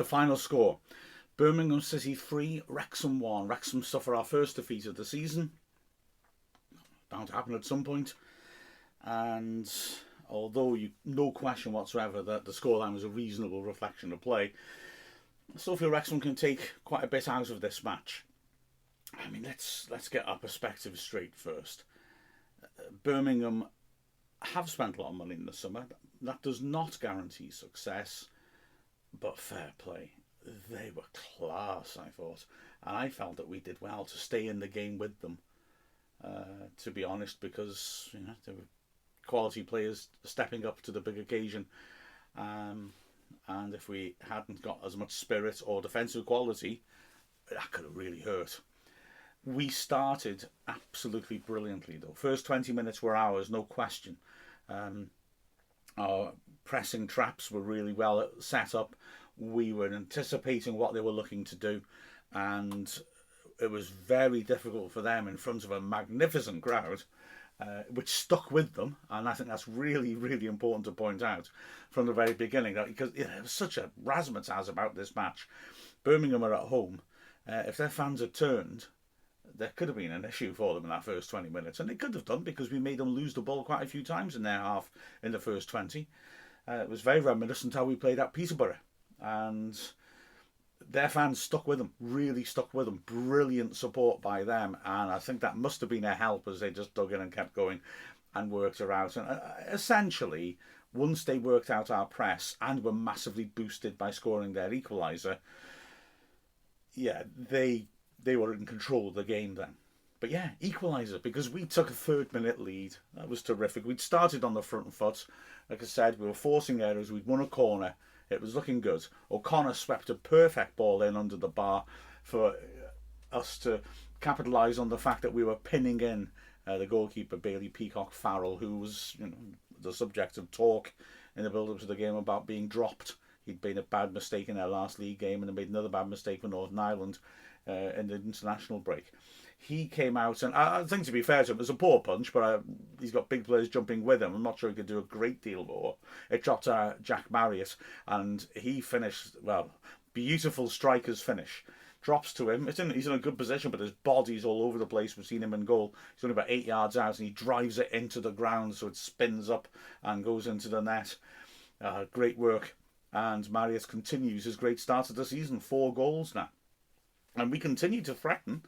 The final score: Birmingham City 3, Wrexham 1. Wrexham suffer our first defeat of the season. Bound to happen at some point. And although no question whatsoever that the scoreline was a reasonable reflection of play, I still feel Wrexham can take quite a bit out of this match. I mean, let's get our perspective straight first. Birmingham have spent a lot of money in the summer. That does not guarantee success, but fair play. They were class, I thought. And I felt that we did well to stay in the game with them, to be honest, because they were quality players stepping up to the big occasion. And if we hadn't got as much spirit or defensive quality, that could have really hurt. We started absolutely brilliantly, though. First 20 minutes were ours, no question. Our pressing traps were really well set up. We were anticipating what they were looking to do, and it was very difficult for them in front of a magnificent crowd, which stuck with them. And I think that's really, really important to point out from the very beginning, because there was such a razzmatazz about this match. Birmingham are at home. If their fans had turned, there could have been an issue for them in that first 20 minutes, and they could have done, because we made them lose the ball quite a few times in their half in the first 20. It was very reminiscent how we played at Peterborough, and their fans stuck with them, really stuck with them. Brilliant support by them, and I think that must have been a help as they just dug in and kept going and worked it out. And essentially, once they worked out our press and were massively boosted by scoring their equaliser, they were in control of the game then. But yeah, equaliser, because we took a 3rd-minute lead. That was terrific. We'd started on the front foot. Like I said, we were forcing errors. We'd won a corner. It was looking good. O'Connor swept a perfect ball in under the bar for us to capitalise on the fact that we were pinning in the goalkeeper, Bailey Peacock Farrell, who was the subject of talk in the build-up to the game about being dropped. He'd made a bad mistake in their last league game and then made another bad mistake for Northern Ireland in the international break. He came out, and I think, to be fair to him, it was a poor punch, but he's got big players jumping with him. I'm not sure he could do a great deal more. It dropped Jack Marriott, and he finished, beautiful striker's finish. Drops to him. He's in a good position, but his body's all over the place. We've seen him in goal. He's only about 8 yards out, and he drives it into the ground, so it spins up and goes into the net. Great work. And Marriott continues his great start of the season. 4 goals now. And we continue to threaten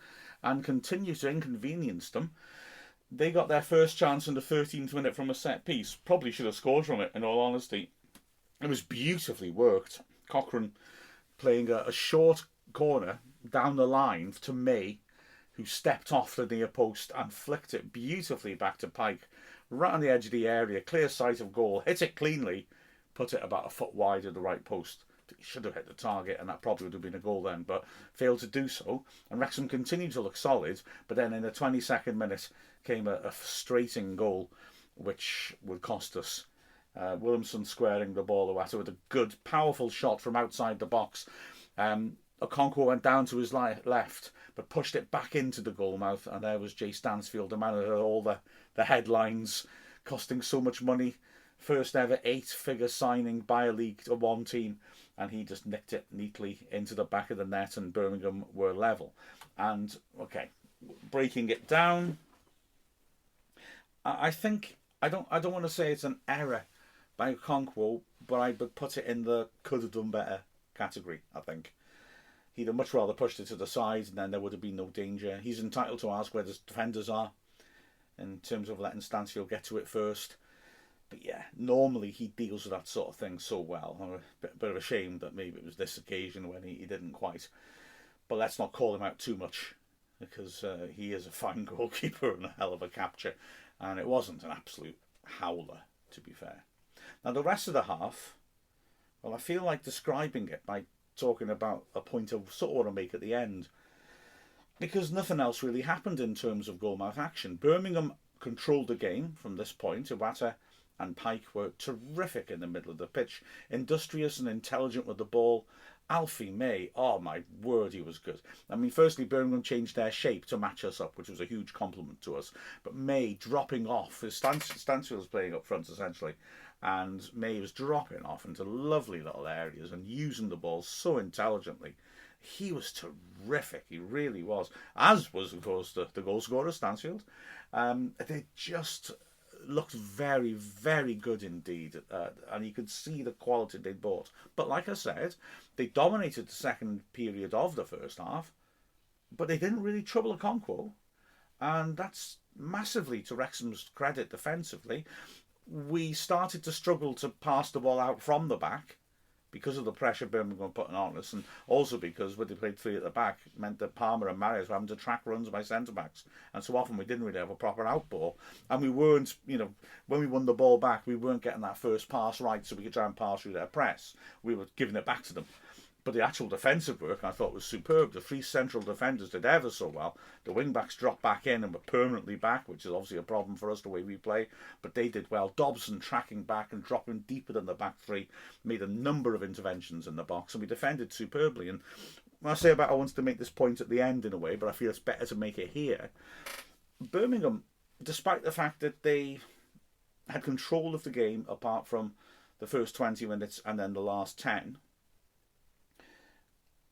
and continue to inconvenience them. They got their first chance in the 13th minute from a set piece. Probably should have scored from it, in all honesty. It was beautifully worked. Cochrane playing a short corner down the line to May, who stepped off the near post and flicked it beautifully back to Pike. Right on the edge of the area, clear sight of goal, hit it cleanly, put it about a foot wide of the right post. He should have hit the target, and that probably would have been a goal then, but failed to do so. And Wrexham continued to look solid, but then in the 22nd minute came a frustrating goal, which would cost us. Williamson squaring the ball away with a good, powerful shot from outside the box. Okonkwo went down to his left, but pushed it back into the goalmouth, and there was Jay Stansfield, the man who had all the headlines, costing so much money. First ever 8-figure signing by a League One team, and he just nicked it neatly into the back of the net, and Birmingham were level. And breaking it down, I think I don't want to say it's an error by Okonkwo, but I would put it in the could have done better category. I think he'd have much rather pushed it to the side, and then there would have been no danger. He's entitled to ask where the defenders are in terms of letting Stansfield get to it first. But yeah, normally he deals with that sort of thing so well. I'm a bit of a shame that maybe it was this occasion when he didn't quite. But let's not call him out too much, because he is a fine goalkeeper and a hell of a capture. And it wasn't an absolute howler, to be fair. Now the rest of the half, I feel like describing it by talking about a point I sort of want to make at the end. Because nothing else really happened in terms of goalmouth action. Birmingham controlled the game from this point. Iwata and Pike were terrific in the middle of the pitch, industrious and intelligent with the ball. Alfie May, oh my word, he was good. I mean, firstly, Birmingham changed their shape to match us up, which was a huge compliment to us. But May dropping off, Stansfield's playing up front essentially, and May was dropping off into lovely little areas and using the ball so intelligently. He was terrific. He really was. As was, of course, the goal scorer, Stansfield. They just looked very, very good indeed. And you could see the quality they'd brought. But like I said, they dominated the second period of the first half, but they didn't really trouble Okonkwo. And that's massively to Wrexham's credit defensively. We started to struggle to pass the ball out from the back because of the pressure Birmingham were putting on us, and also because when they played three at the back, it meant that Palmer and Marius were having to track runs by centre-backs. And so often we didn't really have a proper outball. And we weren't, when we won the ball back, we weren't getting that first pass right so we could try and pass through their press. We were giving it back to them. But the actual defensive work I thought was superb. The three central defenders did ever so well. The wing-backs dropped back in and were permanently back, which is obviously a problem for us the way we play. But they did well. Dobson tracking back and dropping deeper than the back three made a number of interventions in the box, and we defended superbly. And when I say about I wanted to make this point at the end in a way, but I feel it's better to make it here. Birmingham, despite the fact that they had control of the game apart from the first 20 minutes and then the last 10,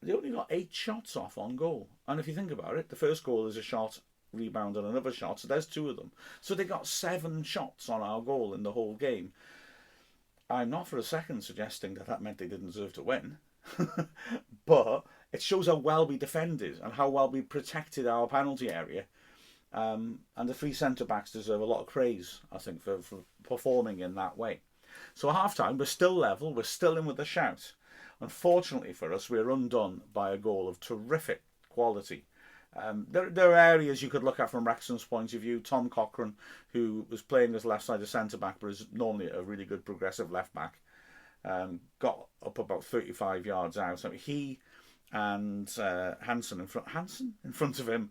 they only got 8 shots off on goal. And if you think about it, the first goal is a shot, rebound and another shot, so there's 2 of them. So they got 7 shots on our goal in the whole game. I'm not for a second suggesting that meant they didn't deserve to win. But it shows how well we defended and how well we protected our penalty area. And the 3 centre-backs deserve a lot of praise, I think, for performing in that way. So at half-time, we're still level, we're still in with a shout. Unfortunately for us, we're undone by a goal of terrific quality. There are areas you could look at from Wrexham's point of view. Tom Cochrane, who was playing as left-sided centre-back but is normally a really good progressive left-back, got up about 35 yards out. So he and Hansen in front of him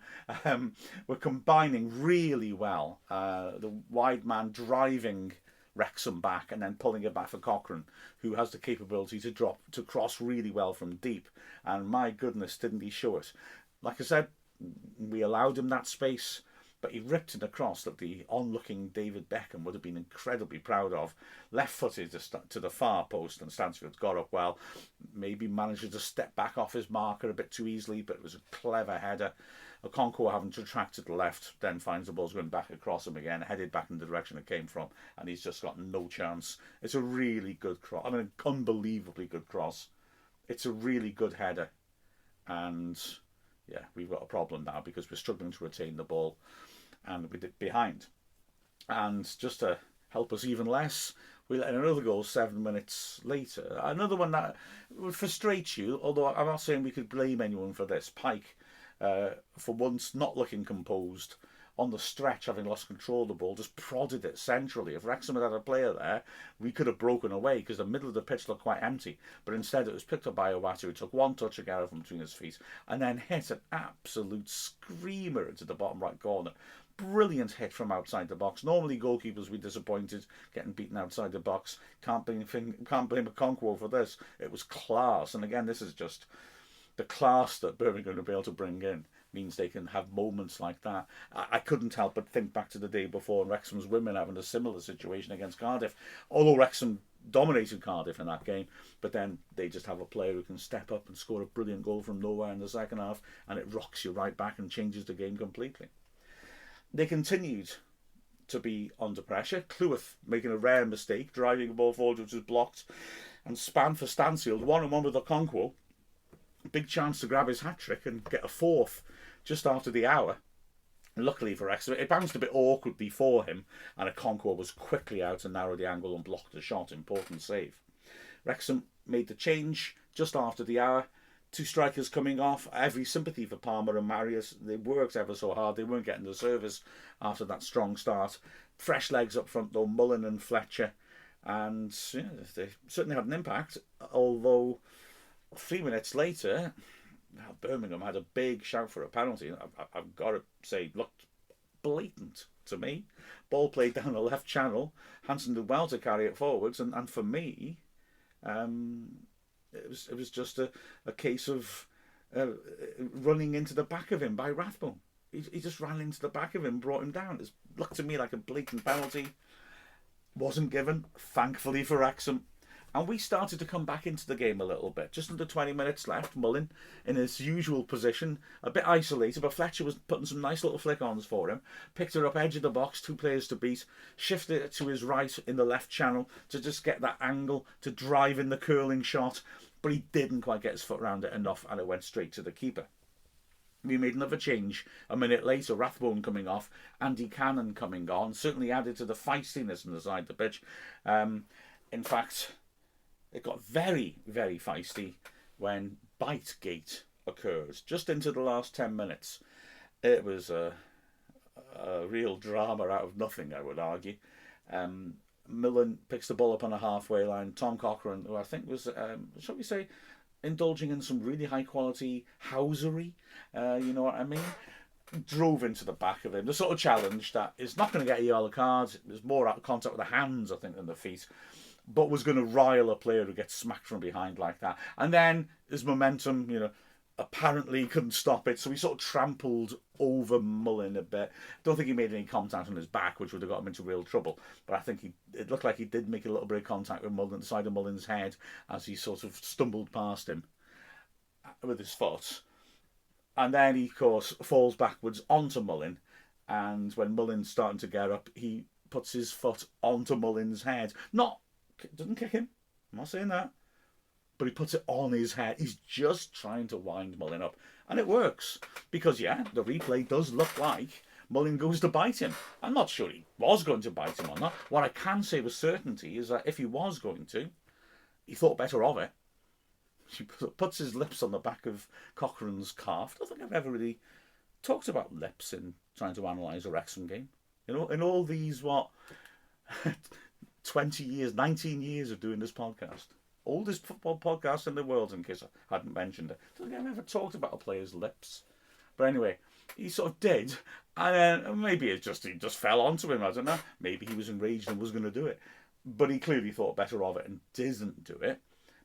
were combining really well. The wide man driving Wrexham back and then pulling it back for Cochrane, who has the capability to cross really well from deep. And my goodness, didn't he show it? Like I said, we allowed him that space, but he ripped it across that the onlooking David Beckham would have been incredibly proud of. Left-footed to the far post, and Stansfield got up well. Maybe managed to step back off his marker a bit too easily, but it was a clever header. Okonkwo, having to track to the left, then finds the ball's going back across him again, headed back in the direction it came from, and he's just got no chance. It's a really good cross. I mean, an unbelievably good cross. It's a really good header. And yeah, we've got a problem now because we're struggling to retain the ball and we're behind. And just to help us even less, we let in another goal 7 minutes later. Another one that would frustrate you, although I'm not saying we could blame anyone for this. Pike, for once not looking composed, on the stretch, having lost control of the ball, just prodded it centrally. If Wrexham had had a player there, we could have broken away because the middle of the pitch looked quite empty. But instead it was picked up by Owatu, who took one touch again from between his feet and then hit an absolute screamer into the bottom right corner. Brilliant hit from outside the box. Normally goalkeepers would be disappointed getting beaten outside the box. Can't blame Okonkwo for this. It was class. And again, this is just the class that Birmingham will be able to bring in. Means they can have moments like that. I couldn't help but think back to the day before and Wrexham's women having a similar situation against Cardiff. Although Wrexham dominated Cardiff in that game, but then they just have a player who can step up and score a brilliant goal from nowhere in the second half, and it rocks you right back and changes the game completely. They continued to be under pressure. Cleworth making a rare mistake, driving the ball forward, which was blocked, and span for Stansfield, 1-on-1 with Okonkwo. Big chance to grab his hat-trick and get a fourth just after the hour. Luckily for Wrexham, it bounced a bit awkwardly for him, and Okonkwo was quickly out and narrowed the angle and blocked the shot. Important save. Wrexham made the change just after the hour. 2 strikers coming off. Every sympathy for Palmer and Marius. They worked ever so hard. They weren't getting the service after that strong start. Fresh legs up front though, Mullen and Fletcher. And yeah, they certainly had an impact, although 3 minutes later, Birmingham had a big shout for a penalty. I've got to say, looked blatant to me. Ball played down the left channel. Hansen did well to carry it forwards, and for me, it was just a case of running into the back of him by Rathbone. He just ran into the back of him, brought him down. It looked to me like a blatant penalty. wasn't given, thankfully for Wrexham. And we started to come back into the game a little bit. Just under 20 minutes left, Mullin in his usual position, a bit isolated, but Fletcher was putting some nice little flick-ons for him. Picked her up, edge of the box, 2 players to beat, shifted it to his right in the left channel to just get that angle to drive in the curling shot. But he didn't quite get his foot around it enough, and it went straight to the keeper. We made another change a minute later, Rathbone coming off, Andy Cannon coming on, certainly added to the feistiness on the side of the pitch. In fact, it got very, very feisty when Bitegate occurs, just into the last 10 minutes. It was a real drama out of nothing, I would argue. Millen picks the ball up on the halfway line. Tom Cochrane, who I think was, shall we say, indulging in some really high quality housery, you know what I mean? Drove into the back of him. The sort of challenge that is not going to get a yellow card. There's more out of contact with the hands, I think, than the feet, but was going to rile a player who gets smacked from behind like that. And then his momentum, you know, apparently couldn't stop it, so he sort of trampled over Mullin a bit. Don't think he made any contact on his back, which would have got him into real trouble. But I think it looked like he did make a little bit of contact with Mullin, the side of Mullin's head, as he sort of stumbled past him with his foot. And then he, of course, falls backwards onto Mullin. And when Mullin's starting to get up, he puts his foot onto Mullin's head. Doesn't kick him. I'm not saying that. But he puts it on his head. He's just trying to wind Mullin up. And it works. Because, yeah, the replay does look like Mullin goes to bite him. I'm not sure he was going to bite him or not. What I can say with certainty is that if he was going to, he thought better of it. He puts his lips on the back of Cochrane's calf. I don't think I've ever really talked about lips in trying to analyse a Wrexham game. You know, in all these, 20 years, 19 years of doing this podcast. Oldest football podcast in the world, in case I hadn't mentioned it. I don't think I've ever talked about a player's lips. But anyway, he sort of did. And then maybe he just fell onto him, I don't know. Maybe he was enraged and was going to do it. But he clearly thought better of it and didn't do it.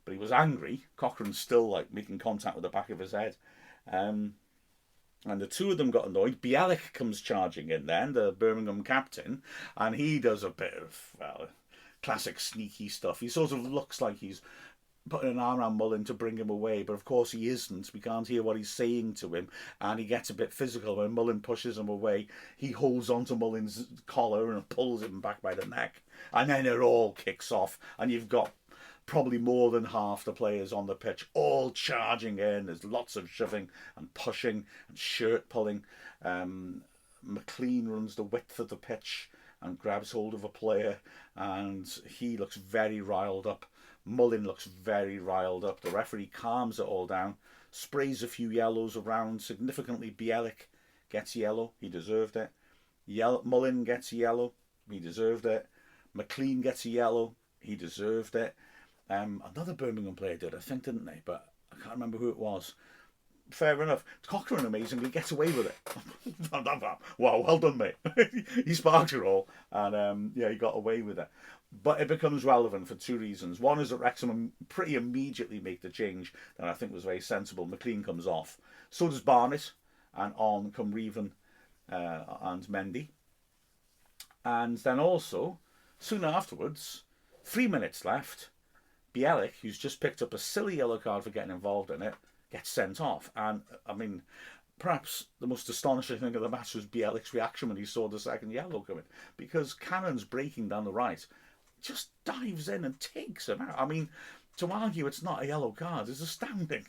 But he was angry. Cochrane's still making contact with the back of his head. And the two of them got annoyed. Bielik comes charging in then, the Birmingham captain. And he does a bit of, classic sneaky stuff. He sort of looks like he's putting an arm around Mullin to bring him away, but of course he isn't. We can't hear what he's saying to him, and he gets a bit physical. When Mullin pushes him away, he holds onto Mullin's collar and pulls him back by the neck, and then it all kicks off, and you've got probably more than half the players on the pitch all charging in. There's lots of shoving and pushing and shirt pulling. McLean runs the width of the pitch and grabs hold of a player, and he looks very riled up. Mullin looks very riled up. The referee calms it all down, sprays a few yellows around. Significantly, Bielik gets yellow. He deserved it. Mullin gets yellow. He deserved it. McLean gets a yellow. He deserved it. Another Birmingham player did, I think, didn't they? But I can't remember who it was. Fair enough. Cochrane amazingly gets away with it. Wow, well done, mate. He sparked it all, and he got away with it. But it becomes relevant for two reasons. One is that Wrexham pretty immediately make the change that I think was very sensible. McLean comes off. So does Barnett, and on come Reven and Mendy. And then also, soon afterwards, 3 minutes left, Bielik, who's just picked up a silly yellow card for getting involved in it, gets sent off. And, I mean, perhaps the most astonishing thing of the match was Bielik's reaction when he saw the second yellow coming. Because Cannon's breaking down the right, just dives in and takes him out. I mean, to argue it's not a yellow card is astounding.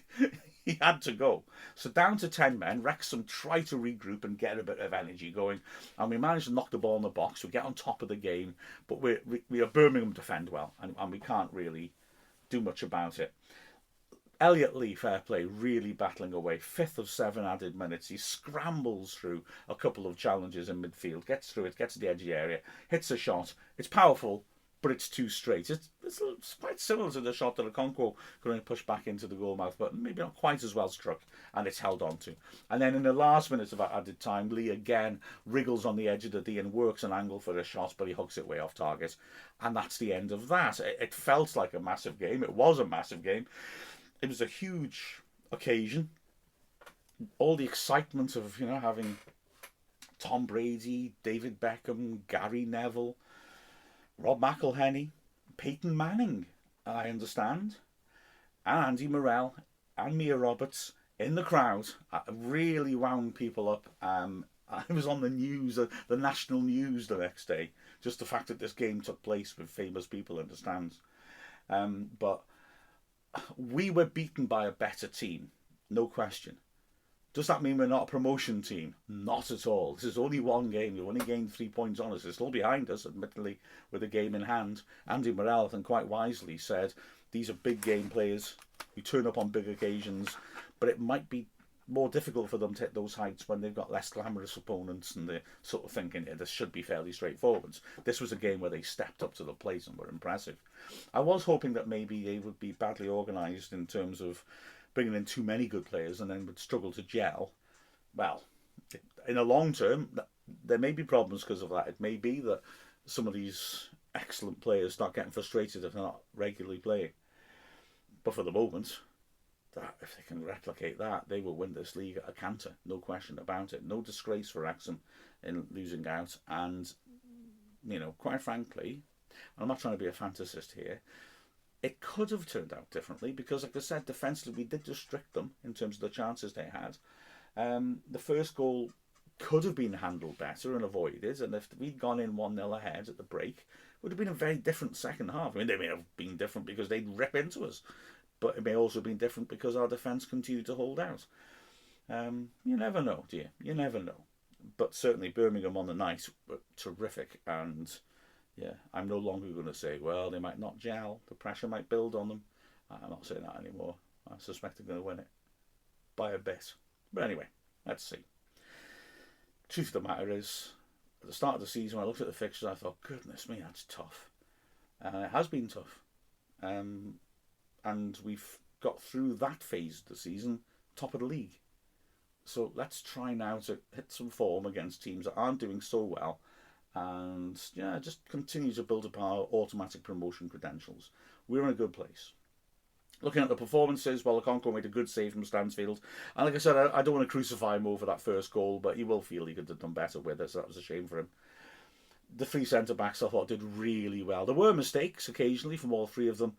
He had to go. So down to 10 men, Wrexham try to regroup and get a bit of energy going. And we managed to knock the ball in the box. We get on top of the game. But we are Birmingham defend well. And we can't really do much about it. Elliot Lee, fair play, really battling away. 5th of 7 added minutes. He scrambles through a couple of challenges in midfield, gets through it, gets to the edgy area, hits a shot. It's powerful, but it's too straight. It's quite similar to the shot that Okonkwo going to push back into the goal mouth, but maybe not quite as well struck, and it's held on to. And then in the last minutes of added time, Lee again wriggles on the edge of the D and works an angle for a shot, but he hooks it way off target. And that's the end of that. It felt like a massive game. It was a massive game. It was a huge occasion. All the excitement of, having Tom Brady, David Beckham, Gary Neville, Rob McElhenney, Peyton Manning, I understand, and Andy Morrell and Mia Roberts in the crowd really wound people up. I was on the news, the national news the next day, just the fact that this game took place with famous people in the stands. But we were beaten by a better team, no question. Does that mean we're not a promotion team? Not at all. This is only one game. We've only gained 3 points on us. They're still behind us, admittedly, with the game in hand. Andy Morrell, and quite wisely, said these are big game players who turn up on big occasions, but it might be more difficult for them to hit those heights when they've got less glamorous opponents, and they're sort of thinking, yeah, this should be fairly straightforward. This was a game where they stepped up to the plate and were impressive. I was hoping that maybe they would be badly organised in terms of bringing in too many good players and then would struggle to gel. Well, in the long term, there may be problems because of that. It may be that some of these excellent players start getting frustrated if they're not regularly playing. But for the moment, if they can replicate that, they will win this league at a canter, no question about it. No disgrace for Wrexham in losing out. And, quite frankly, I'm not trying to be a fantasist here, it could have turned out differently because, like I said, defensively we did restrict them in terms of the chances they had. The first goal could have been handled better and avoided, and if we'd gone in 1-0 ahead at the break, it would have been a very different second half. I mean, they may have been different because they'd rip into us, but it may also have been different because our defence continued to hold out. You never know, do you? You never know. But certainly Birmingham on the night were terrific, and yeah, I'm no longer going to say, well, they might not gel, the pressure might build on them. I'm not saying that anymore. I suspect they're going to win it by a bit. But anyway, let's see. Truth of the matter is, at the start of the season, when I looked at the fixtures, I thought, goodness me, that's tough. And it has been tough. And we've got through that phase of the season, top of the league. So let's try now to hit some form against teams that aren't doing so well, and just continue to build up our automatic promotion credentials. We're in a good place. Looking at the performances, well, Okonkwo made a good save from Stansfield, and like I said, I don't want to crucify him over that first goal, but he will feel he could have done better with it, so that was a shame for him. The three centre-backs I thought did really well. There were mistakes occasionally from all three of them,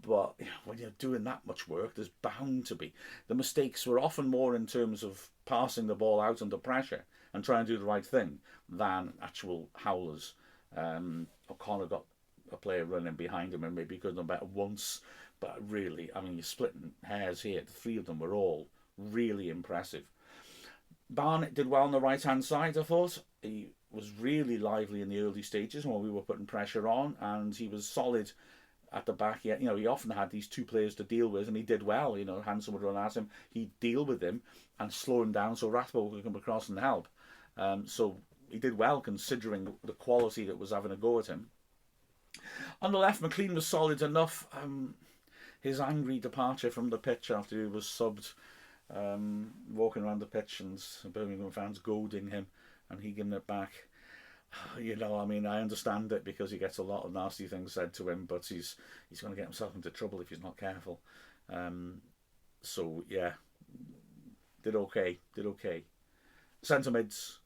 but when you're doing that much work, there's bound to be. The mistakes were often more in terms of passing the ball out under pressure and trying to do the right thing than actual howlers. O'Connor got a player running behind him and maybe could have done better once, but really, I mean, you're splitting hairs here. The three of them were all really impressive. Barnett did well on the right-hand side, I thought. He was really lively in the early stages when we were putting pressure on, and he was solid at the back. He often had these two players to deal with, and he did well. Hansen would run at him, he'd deal with him and slow him down so Rathbone could come across and help. So he did well considering the quality that was having a go at him. On the left, McLean was solid enough. His angry departure from the pitch after he was subbed, walking around the pitch and Birmingham fans goading him and he giving it back. I understand it because he gets a lot of nasty things said to him, but he's going to get himself into trouble if he's not careful. So yeah, did okay. Centre mids,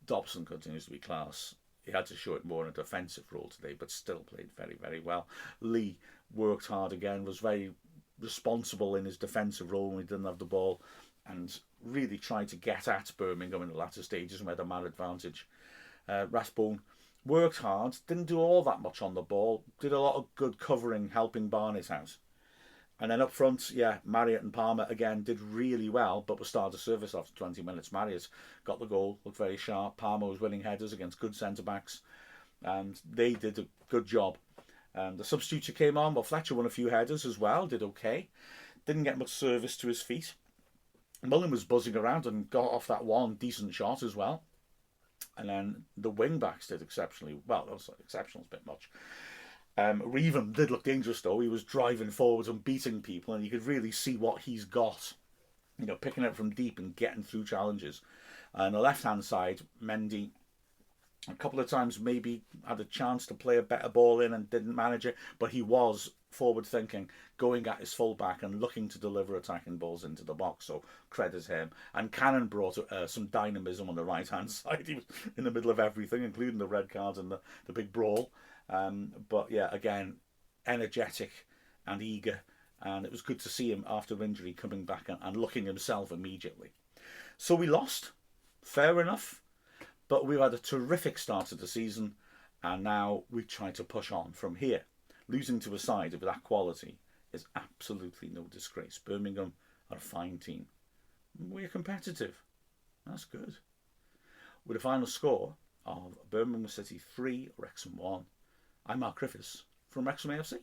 Dobson continues to be class. He had to show it more in a defensive role today, but still played very, very well. Lee worked hard again, was very responsible in his defensive role when he didn't have the ball, and really tried to get at Birmingham in the latter stages and had a man advantage. Rathbone worked hard, didn't do all that much on the ball, did a lot of good covering, helping Barnett out. And then up front, Marriott and Palmer again did really well, but were started to service after 20 minutes. Marriott got the goal, looked very sharp. Palmer was winning headers against good centre-backs, and they did a good job. The substitutes who came on, Fletcher won a few headers as well, did okay. Didn't get much service to his feet. Mullen was buzzing around and got off that one decent shot as well. And then the wing-backs did exceptionally well. That was exceptional, a bit much. Reven did look dangerous though. He was driving forwards and beating people, and you could really see what he's got. Picking it from deep and getting through challenges. And the left-hand side, Mendy, a couple of times maybe had a chance to play a better ball in and didn't manage it, but he was forward thinking, going at his full back and looking to deliver attacking balls into the box. So credit him. And Cannon brought some dynamism on the right hand side. He was in the middle of everything, including the red cards and the big brawl. But yeah, again, energetic and eager. And it was good to see him after injury coming back and looking himself immediately. So we lost, fair enough, but we've had a terrific start to the season, and now we try to push on from here. Losing to a side of that quality is absolutely no disgrace. Birmingham are a fine team. We're competitive. That's good. With a final score of Birmingham City 3, Wrexham 1, I'm Mark Griffiths from Wrexham AFC.